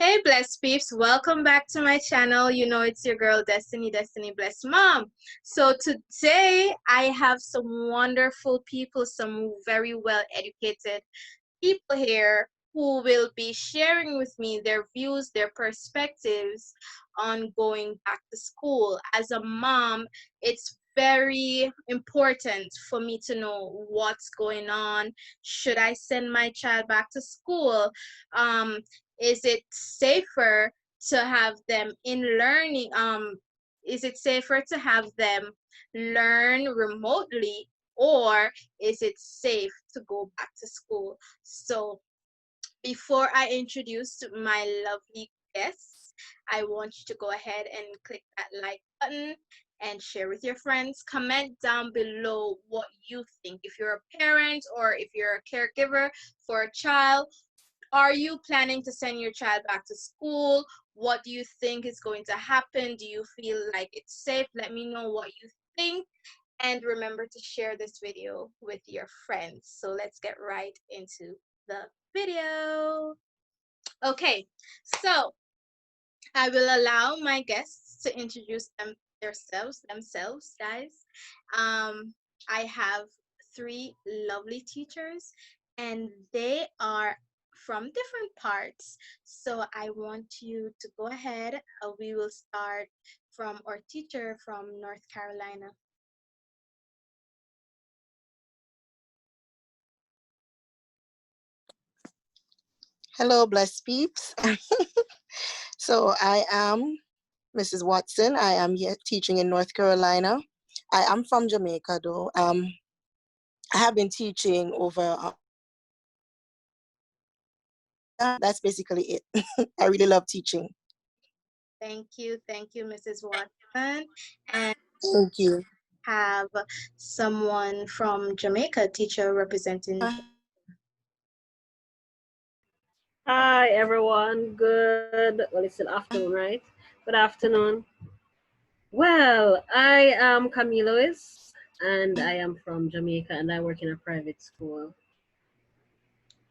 Hey, Blessed Peeps, welcome back to my channel. You know, it's your girl, Destiny Blessed Mom. So today I have some wonderful people, some very well educated people here who will be sharing with me their views, their perspectives on going back to school. As a mom, it's very important for me to know what's going on. Should I send my child back to school? Is it safer to have them in learning? Is it safer to have them learn remotely, or is it safe to go back to school? So before I introduce my lovely guests, I want you to go ahead and click that like button and share with your friends. Comment down below what you think. If you're a parent or if you're a caregiver for a child, are you planning to send your child back to school? What do you think is going to happen? Do you feel like it's safe? Let me know what you think. And remember to share this video with your friends. So let's get right into the video. Okay, so I will allow my guests to introduce themselves, guys. I have three lovely teachers, and they are from different parts. So I want you to go ahead. We will start from our teacher from North Carolina. Hello, blessed peeps. So I am Mrs. Watson. I am here teaching in North Carolina. I am from Jamaica, though. I have been teaching over. That's basically it. I really love teaching. Thank you, Mrs. Watson. And Thank you. have someone from Jamaica, teacher representing. Hi everyone, well it's still afternoon, right? Good afternoon. Well, I am Camille Lewis and I am from Jamaica and I work in a private school.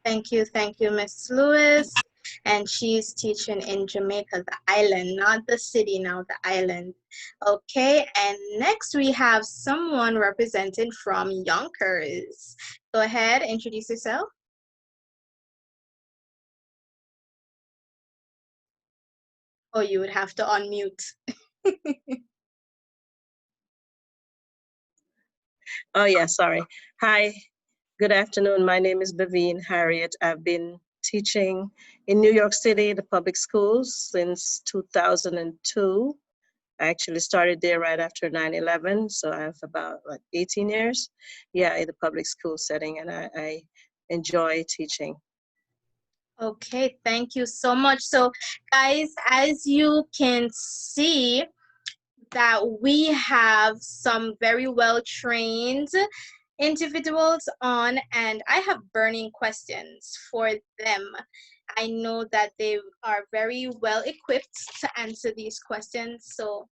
Thank you, Miss Lewis. And she's teaching in Jamaica, the island, not the city, now the island. Okay, and next we have someone represented from Yonkers. Go ahead, introduce yourself. Oh, you would have to unmute. Oh, yeah, sorry. Hi, good afternoon. My name is Bavine Harriet. I've been teaching in New York City, the public schools, since 2002. I actually started there right after 9/11, so I have about 18 years, yeah, in the public school setting, and I enjoy teaching. Okay, thank you so much. So, guys, as you can see, that we have some very well trained individuals on, and I have burning questions for them. I know that they are very well equipped to answer these questions. So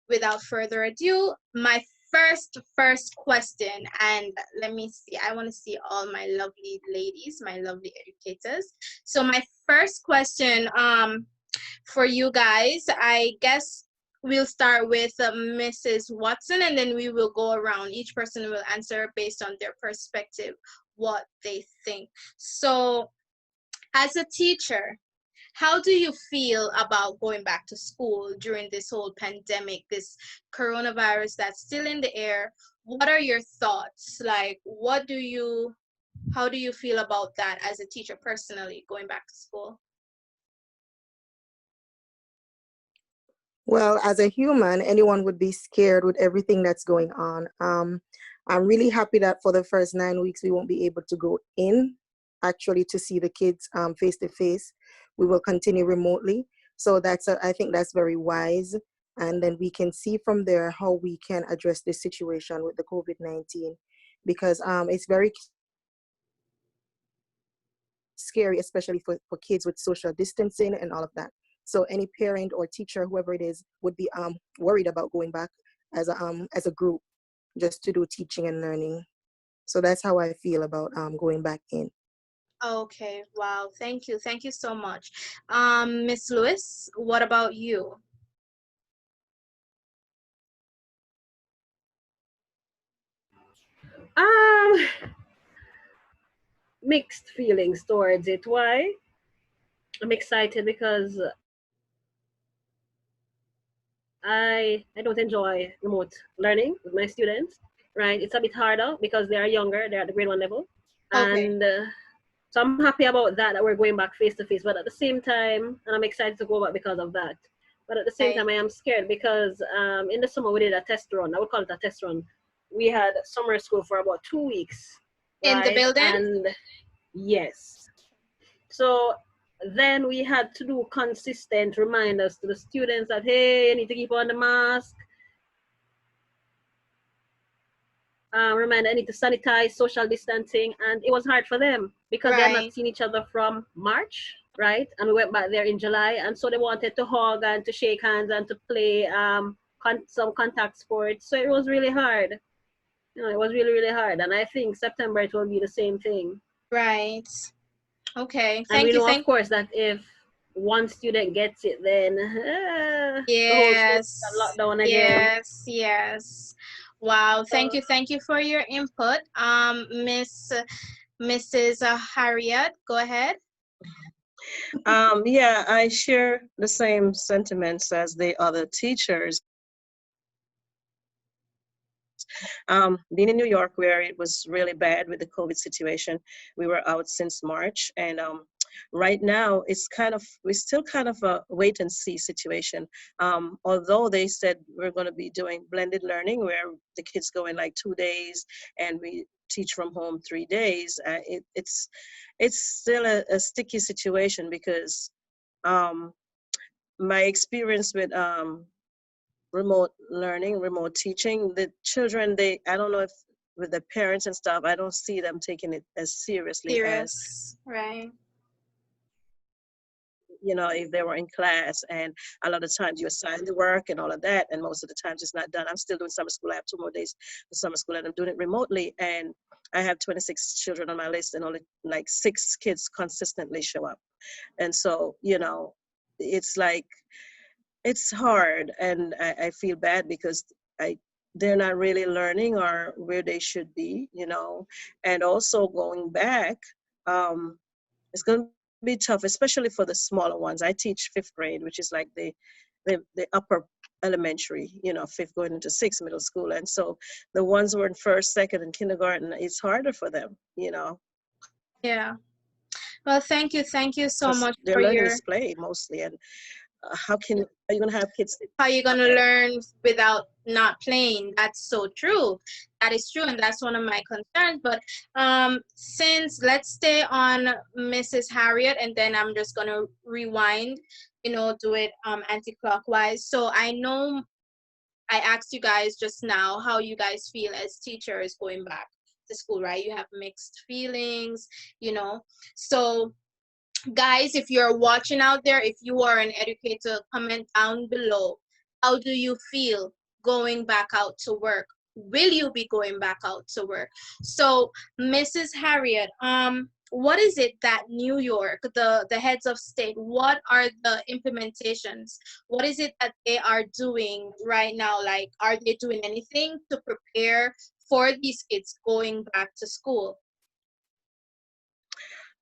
without further ado, my first question, and let me see, I want to see all my lovely ladies, my lovely educators. So my first question for you guys, I guess we'll start with Mrs. Watson, and then we will go around. Each person will answer based on their perspective, what they think. So as a teacher, how do you feel about going back to school during this whole pandemic, this coronavirus that's still in the air? What are your thoughts? Like, how do you feel about that as a teacher personally, going back to school? Well, as a human, anyone would be scared with everything that's going on. I'm really happy that for the first 9 weeks, we won't be able to go in actually to see the kids face to face. We will continue remotely. So I think that's very wise. And then we can see from there how we can address this situation with the COVID-19, because it's very scary, especially for kids with social distancing and all of that. So any parent or teacher, whoever it is, would be worried about going back as a group just to do teaching and learning. So that's how I feel about going back in. Okay, wow. Thank you. Thank you so much. Miss Lewis, what about you? Um, Mixed feelings towards it. Why? I'm excited because I don't enjoy remote learning with my students. Right, it's a bit harder because they are younger. They're at the grade one level, Okay. and so I'm happy about that. That we're going back face to face. But at the same time, and I'm excited to go back because of that. But at the same Right. time, I am scared because in the summer we did a test run. I would call it a test run. We had summer school for about 2 weeks, In the right? building? And yes, so then we had to do consistent reminders to the students that, hey, you need to keep on the mask. Reminder, I need to sanitize, social distancing. And it was hard for them because they had not Right. seen each other from March, right? And we went back there in July. And so they wanted to hug and to shake hands and to play some contact sports. So it was really hard. It was really, really hard. And I think September it will be the same thing. Right. Okay. And Thank we you. know, of Thank course, that if one student gets it, then the whole school got Yes. locked down again. Yes. Yes. Wow. Thank you. Thank you for your input. Mrs. Harriet, go ahead. Yeah, I share the same sentiments as the other teachers. Being in New York, where it was really bad with the COVID situation, we were out since March, and right now we're still kind of a wait and see situation. Although they said we're going to be doing blended learning, where the kids go in like 2 days and we teach from home 3 days. It's still a sticky situation because um, my experience with remote learning, remote teaching, the children, I don't know if with the parents and stuff, I don't see them taking it as seriously as, Serious. Right. if they were in class. And a lot of times you assign the work and all of that, and most of the times it's not done. I'm still doing summer school. I have 2 more days for summer school, and I'm doing it remotely. And I have 26 children on my list, and only like 6 kids consistently show up. And so, it's like, it's hard, and I feel bad because I they're not really learning or where they should be, and also going back, it's going to be tough, especially for the smaller ones. I teach 5th grade, which is like the upper elementary, 5th going into 6th middle school, and so the ones who are in 1st, 2nd, and kindergarten, it's harder for them, Yeah. Well, thank you. Thank you so because much their for learning your is play mostly, and are you going to have kids sit how you gonna there? learn without not playing. That's so true. That is true, and that's one of my concerns. But since let's stay on Mrs. Harriet, and then I'm just gonna rewind, do it anti-clockwise. So I know I asked you guys just now how you guys feel as teachers going back to school, right? You have mixed feelings, you know. So guys, if you're watching out there, if you are an educator, comment down below. How do you feel going back out to work? Will you be going back out to work? So Mrs. Harriet, what is it that New York, the heads of state, what are the implementations? What is it that they are doing right now? Like, are they doing anything to prepare for these kids going back to school?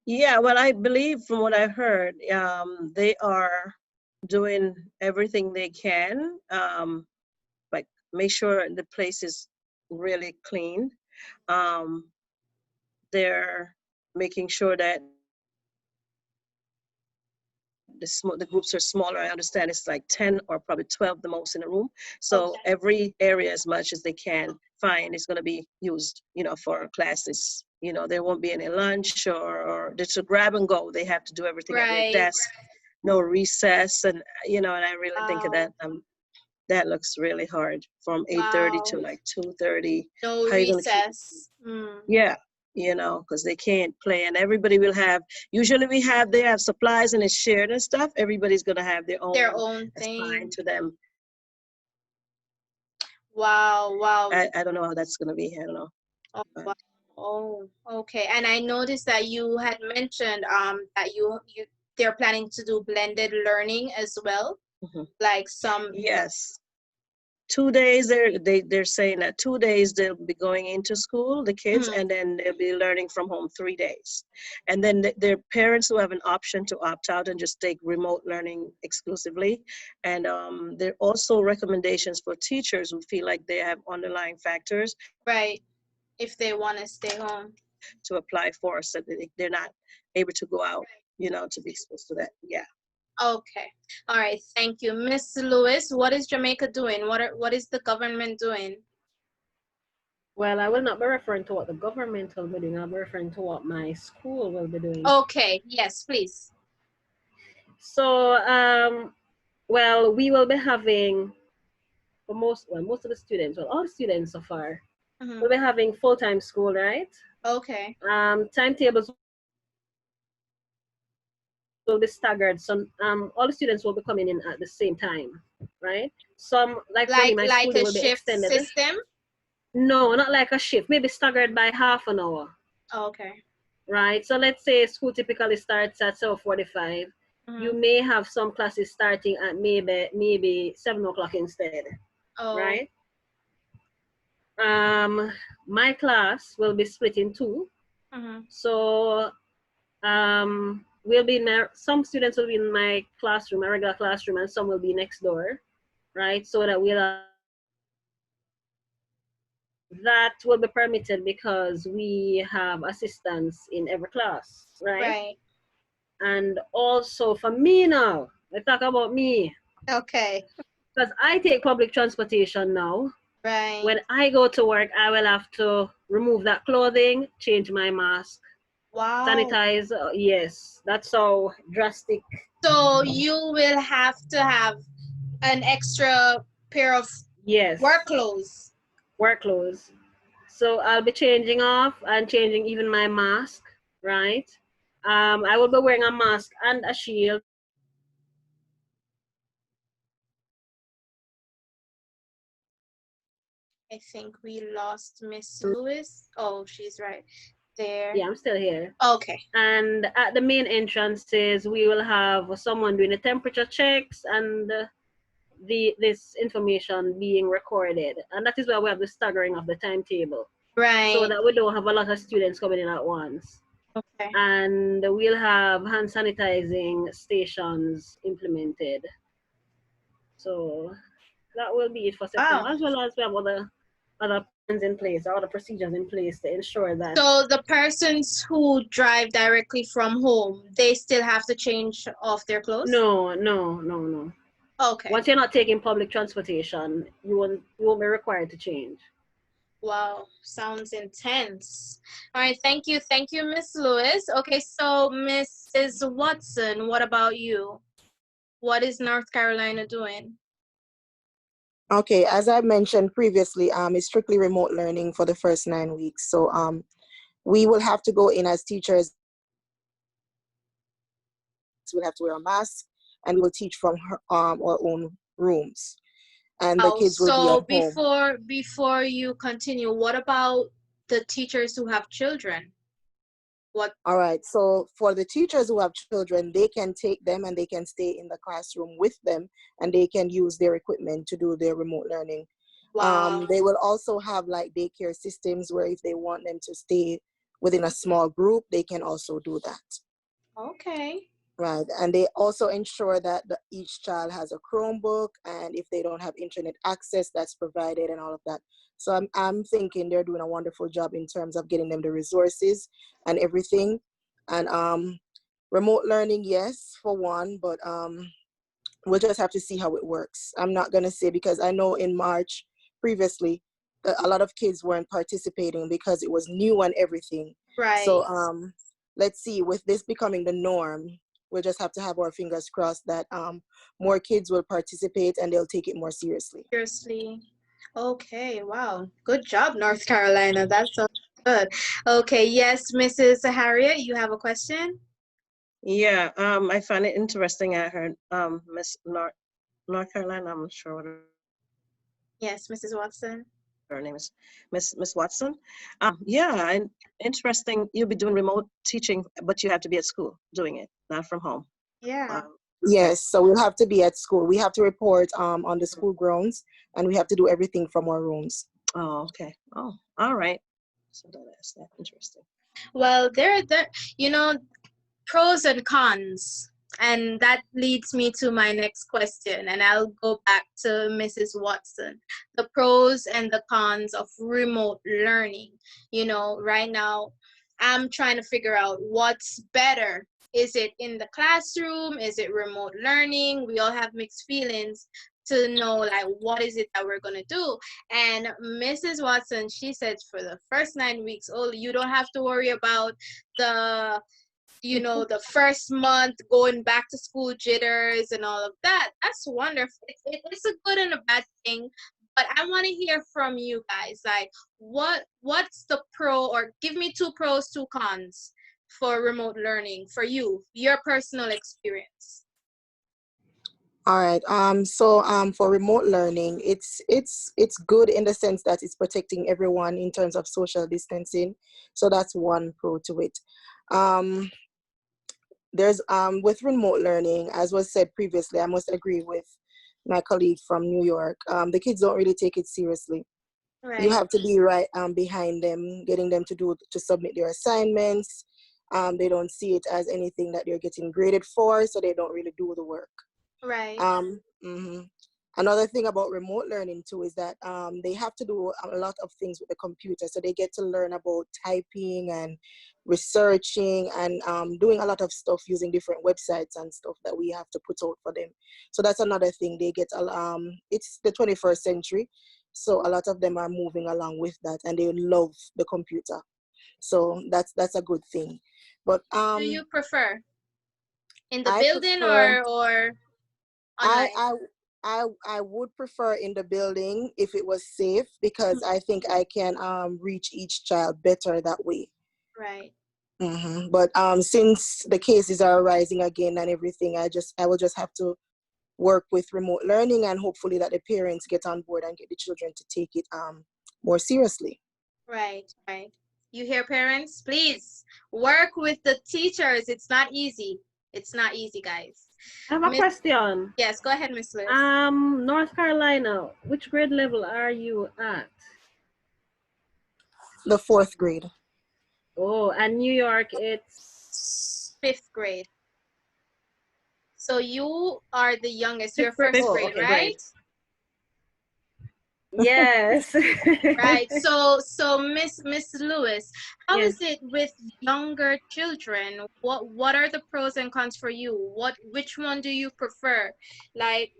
Yeah, well, I believe from what I've heard, they are doing everything they can, like make sure the place is really clean. Um, they're making sure that the groups are smaller. I understand it's like 10 or probably 12 the most in a room. So Okay. every area, as much as they can find, is going to be used, for classes. There won't be any lunch or just a grab and go. They have to do everything at their Right. desk, no recess. And, and I really think of Wow. that looks really hard from 8:30 Wow. to like 2:30. No How are you going to keep, recess. Mm. yeah, because they can't play, and everybody will have, usually they have supplies and it's shared and stuff. Everybody's going to have their Their own own assigned thing. to them. Wow, wow. I don't know how that's going to be. I don't know. Oh, But wow. Oh, okay. And I noticed that you had mentioned that you they're planning to do blended learning as well, Mhm. like some. Yes. 2 days they're saying that 2 days they'll be going into school, the kids, Mhm. and then they'll be learning from home 3 days. And then their parents who have an option to opt out and just take remote learning exclusively. And there are also recommendations for teachers who feel like they have underlying factors Right, if they want to stay home. to apply for, so that they're not able to go out, to be exposed to that. Yeah. Okay. All right. Thank you, Miss Lewis. What is Jamaica doing? What is the government doing? Well, I will not be referring to what the government will be doing. I'll be referring to what my school will be doing. Okay. Yes, please. So, well, we will be having for most of the students, well, all the students so far, Mhm. we'll be having full-time school, right? Okay. Timetables will be staggered. So, all the students will be coming in at the same time, right? Some, like for me, my school, they will be Like a extended. shift system? No, not like a shift, maybe staggered by half an hour, Okay. right? So let's say school typically starts at 7:45. You Mhm. may have some classes starting at maybe 7 o'clock instead, Oh. right? Um, my class will be split in two. Mhm. So we'll be in some students will be in my classroom, my regular classroom, and some will be next door, right? So that we'll have that will be permitted because we have assistants in every class, right? Right. And also for me now, let's talk about me. Okay. Because I take public transportation now. Right. When I go to work, I will have to remove that clothing, change my mask, Wow. sanitize. Yes, that's how drastic. So you will have to have an extra pair of Yes, work clothes. work clothes. So I'll be changing off and changing even my mask, right? I will be wearing a mask and a shield because I will be working I think we lost Miss Lewis. Oh, she's right there. yeah, I'm still here. Okay. And at the main entrances, we will have someone doing the temperature checks and this information being recorded. And that is why we have the staggering of the timetable, so Right. that we don't have a lot of students coming in at once. Okay. And we'll have hand sanitizing stations implemented. So that will be it for September, Wow. as well as we have other plans in place, other procedures in place to ensure that. So the persons who drive directly from home, they still have to change off their clothes? No, no, no, no. Okay. Once you're not taking public transportation, you won't be required to change. Wow. Sounds intense. All right. Thank you. Thank you, Miss Lewis. Okay. So, Mrs. Watson, what about you? What is North Carolina doing? Okay, as I mentioned previously, it's strictly remote learning for the first 9 weeks. So we will have to go in as teachers. We'll have to wear a mask, and we will teach from our own rooms, and the Oh, kids will be at so home. before you continue, what about the teachers who have children? What? All right. So for the teachers who have children, they can take them and they can stay in the classroom with them, and they can use their equipment to do their remote learning. Wow. They will also have like daycare systems where if they want them to stay within a small group, they can also do that. Okay. Right. And they also ensure that each child has a Chromebook, and if they don't have internet access, that's provided and all of that. So I'm thinking they're doing a wonderful job in terms of getting them the resources and everything. And remote learning, yes, for one, but we'll just have to see how it works. I'm not going to say, because I know in March previously, a lot of kids weren't participating because it was new and everything. So Right. let's see, with this becoming the norm, we'll just have to have our fingers crossed that more kids will participate and they'll take it more seriously. Seriously. Okay. Wow. Good job, North Carolina. That's so good. Okay. Yes, Mrs. Harriet, you have a question? Yeah, I find it interesting. I heard Miss North Carolina, I'm not sure what her name is. Yes, Mrs. Watson. her name is Miss Watson. Yeah, and interesting. You'll be doing remote teaching, but you have to be at school doing it, not from home. Yeah. Yeah. Yes, so we'll have to be at school. We have to report on the school grounds, and we have to do everything from our rooms. Oh, okay. Oh, all right. So that's that. Interesting. Well, there, you know, pros and cons. And that leads me to my next question. And I'll go back to Mrs. Watson. The pros and the cons of remote learning. You know, right now, I'm trying to figure out what's better. Is it in the classroom? Is it remote learning? We all have mixed feelings to know like what is it that we're gonna do. And Mrs. Watson, she said for the first 9 weeks, oh, you don't have to worry about the the first month going back to school jitters and all of that. That's wonderful. It's a good and a bad thing, but I want to hear from you guys. Like, what's the pro, or give me two pros, two cons for remote learning for you, your personal experience. All right. For remote learning, it's good in the sense that it's protecting everyone in terms of social distancing. So that's one pro to it. Um, there's with remote learning, as was said previously, I must agree with my colleague from New York. The kids don't really take it seriously. You Right, have to be right behind them, getting them to submit their assignments. They don't see it as anything that they're getting graded for, so they don't really do the work. right, Mhm. Another thing about remote learning too is that they have to do a lot of things with the computer. So they get to learn about typing and researching and doing a lot of stuff using different websites and stuff that we have to put out for them. So that's another thing. They get, it's the 21st century. So a lot of them are moving along with that and they love the computer. So that's a good thing. But do you prefer in the I building prefer or I online? I I would prefer in the building if it was safe because I think I can reach each child better that way. Right. But since the cases are rising again and everything, I will just have to work with remote learning and hopefully that the parents get on board and get the children to take it more seriously. Right, right. You hear, parents? Please work with the teachers. It's not easy. It's not easy, guys. I have a Miss, question. yes, go ahead, Miss Lewis. North Carolina, which grade level are you at? The fourth grade. Oh, and New York, it's Fifth grade. So you are the youngest. You're fifth grade. first Oh, grade, okay, right? great. Yes. Right. So Miss Lewis, how Yes. is it with younger children? What are the pros and cons for you? Which one do you prefer? Like,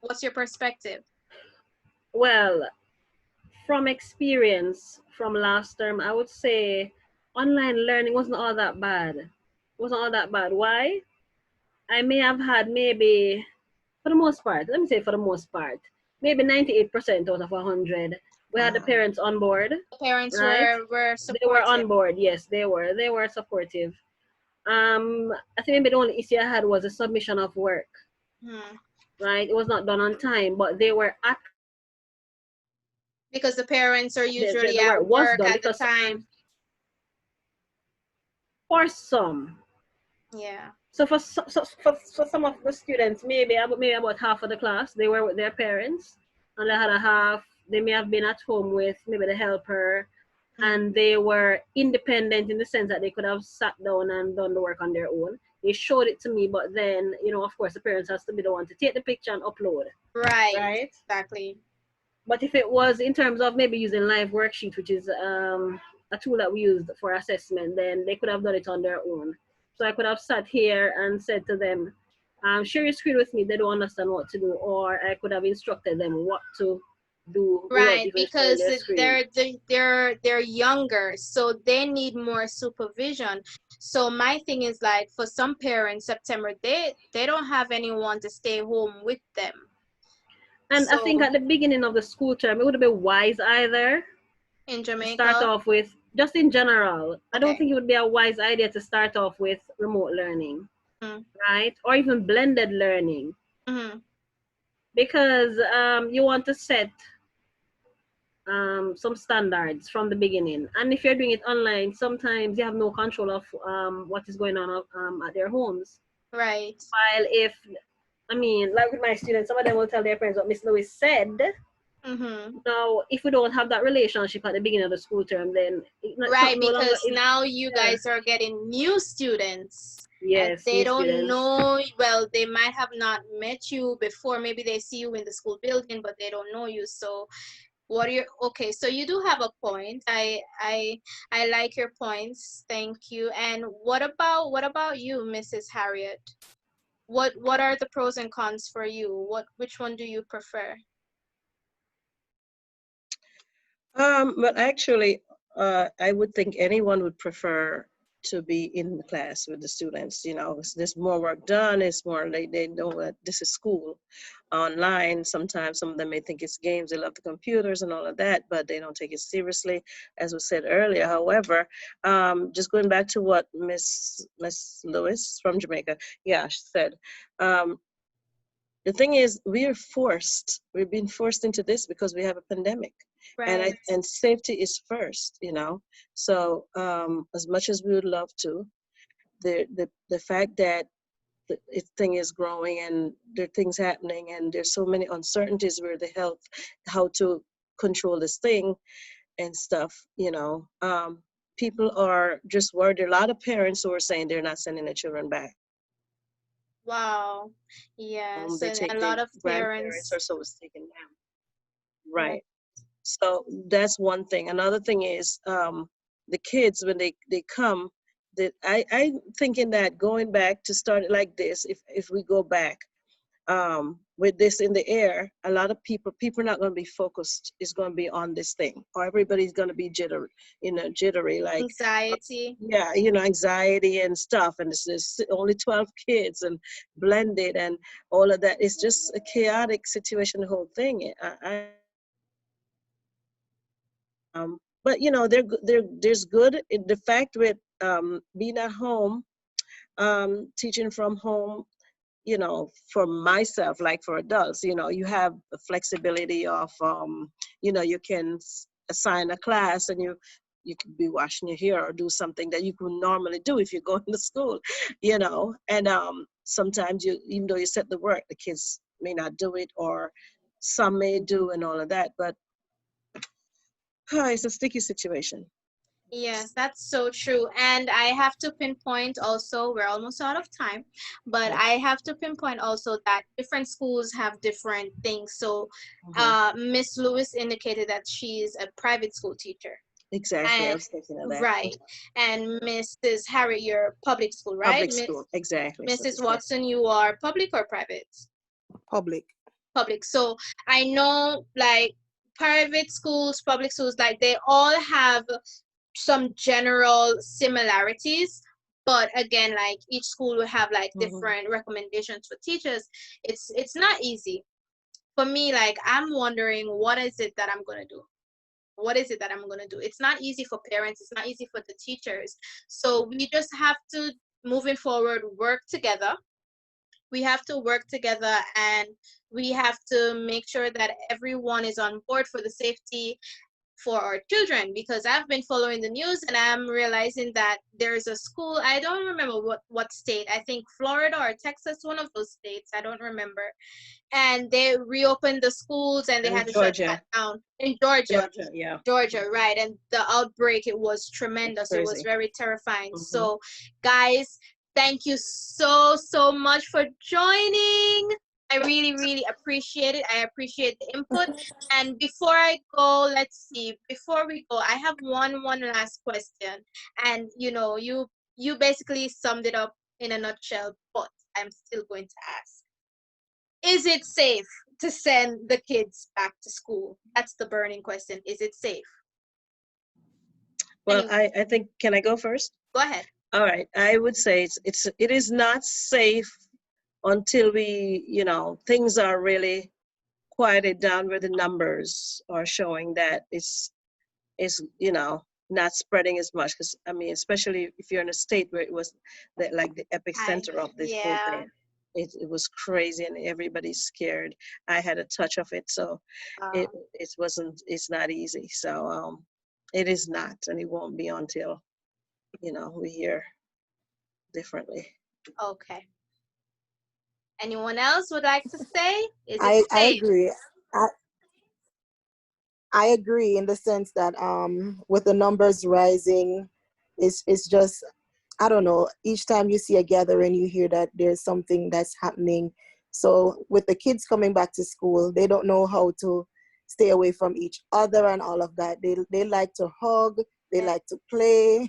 what's your perspective? Well, from experience from last term, I would say online learning wasn't all that bad. Wasn't all that bad. Why? I may have had maybe, for the most part, let me say for the most part, maybe 98% out of 100, we had the parents on board, The parents right? were They were supportive. on board. Yes, they were. They were supportive. I think maybe the only issue I had was the submission of work, Hmm. right? It was not done on time, but they were at Because the parents are usually the work at was work done at the because time. for some. Yeah. So for some of the students, maybe about half of the class, they were with their parents, and the other half they may have been at home with maybe the helper, and they were independent in the sense that they could have sat down and done the work on their own. They showed it to me, but then of course the parents has to be the one to take the picture and upload, Right. right? Exactly. But if it was in terms of maybe using live worksheet, which is a tool that we used for assessment, then they could have done it on their own. So I could have sat here and said to them, share your screen with me. They don't understand what to do. Or I could have instructed them what to do without Right, even sharing because their screen. they're younger, so they need more supervision. So my thing is like for some parents, September, they don't have anyone to stay home with them. And I think So at the beginning of the school term, it would be wise either in to start Jamaica, off with, just in general, I don't okay. think it would be a wise idea to start off with remote learning, Mm-hmm. right? Or even blended learning, Mm-hmm. because you want to set some standards from the beginning. And if you're doing it online, sometimes you have no control of what is going on at their homes. Right. While if, I mean, like with my students, some of them will tell their parents what Miss Lewis said. Mm-hmm. Now, if we don't have that relationship at the beginning of the school term, then it's Right, not no longer. because now you Yeah. guys are getting new students and Yes, they new don't students. know, well, they might have not met you before. Maybe they see you in the school building, but they don't know you. So what are your, okay, so you do have a point. I like your points. Thank you. And what about you, Mrs. Harriet? What are the pros and cons for you? Which one do you prefer? But actually, I would think anyone would prefer to be in the class with the students. You know, there's more work done. It's more they know that this is school. Online, sometimes some of them may think it's games. They love the computers and all of that, but they don't take it seriously, as was said earlier. However, just going back to what Miss Lewis from Jamaica, yeah, she said. Um, the thing is, we're being forced into this because we have a pandemic, Right. and safety is first, so as much as we would love to, the fact that thing is growing and there are things happening and there's so many uncertainties where the health, how to control this thing and stuff, people are just worried. There are a lot of parents who are saying they're not sending their children back. Wow. Yes, They and take a their lot of grandparents parents. or so is taking them. Right. Right. So that's one thing. Another thing is the kids when they come. That I'm thinking that going back to start it like this, if we go back with this in the air, a lot of people are not going to be focused. It's going to be on this thing, or everybody's going to be jittery, like Anxiety. yeah, anxiety and stuff. And it's only 12 kids and blended and all of that. It's just a chaotic situation. The whole thing. But there's good in the fact with being at home, teaching from home. For myself, like for adults, you have the flexibility of, you can assign a class and you could be washing your hair or do something that you could normally do if you're going to school, and sometimes even though you set the work, the kids may not do it, or some may do and all of that, but it's a sticky situation. Yes, that's so true. And I have to pinpoint also, we're almost out of time, but I have to pinpoint also that different schools have different things. So, Miss Lewis indicated that she's a private school teacher. Exactly, I And was thinking of that. right. And Mrs. Harriet, you're public school, right? Public school, exactly. So Mrs. Watson, you are public or private? Public. Public. So I know like private schools, public schools, like they all have some general similarities, but again, like each school will have like different recommendations for teachers. It's not easy for me. Like I'm wondering, what is it that I'm gonna do? What is it that I'm gonna do? It's not easy for parents, it's not easy for the teachers. So we just have to, moving forward, work together. We have to work together, and we have to make sure that everyone is on board for the safety for our children, because I've been following the news and I'm realizing that there's a school, I don't remember what state, I think Florida or Texas, one of those states, I don't remember, and they reopened the schools and they had to shut that down in Georgia. Yeah. Georgia, right? And the outbreak, it was tremendous. It was very terrifying. So guys, thank you so much for joining. I really, really appreciate it. I appreciate the input. And before I go, let's see. Before we go, I have one last question. And you basically summed it up in a nutshell, but I'm still going to ask. Is it safe to send the kids back to school? That's the burning question. Is it safe? Well, I think, can I go first? Go ahead. All right. I would say it is not safe until things are really quieted down, where the numbers are showing that it's not spreading as much. Because I mean, especially if you're in a state where it was like the epicenter of this whole thing. it was crazy and everybody's scared. I had a touch of it, so Uh, it's not easy. So it is not, and it won't be until we hear differently. okay. Anyone else would like to say? Is it I safe? agree. I, I agree in the sense that with the numbers rising, it's just, I don't know, each time you see a gathering, you hear that there's something that's happening. So with the kids coming back to school, they don't know how to stay away from each other and all of that. They like to hug, they Yeah. like to play,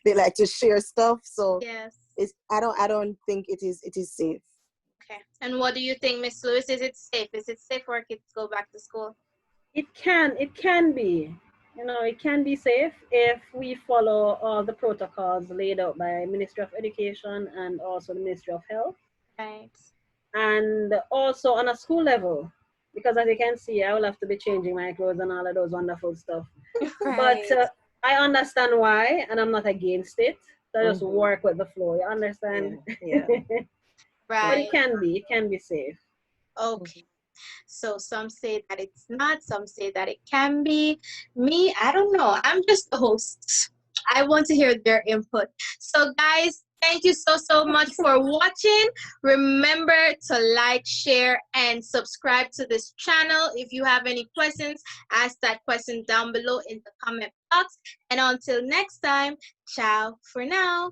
they like to share stuff. So Yes. it's I don't think it is safe. Okay. And what do you think, Miss Lewis? Is it safe? Is it safe for kids to go back to school? It can be. It can be safe if we follow all the protocols laid out by Ministry of Education and also the Ministry of Health, Right. and also on a school level, because as you can see, I will have to be changing my clothes and all of those wonderful stuff. But Right. I understand why, and I'm not against it. So I just Hmm. work with the flow. You understand? Yeah, yeah, But yeah. Right. it can be safe. Okay. Mhm. So some say that it's not, some say that it can be. Me, I don't know. I'm just the host. I want to hear their input. So guys, thank you so much for watching. Remember to like, share, and subscribe to this channel. If you have any questions, ask that question down below in the comment box. And until next time, ciao for now.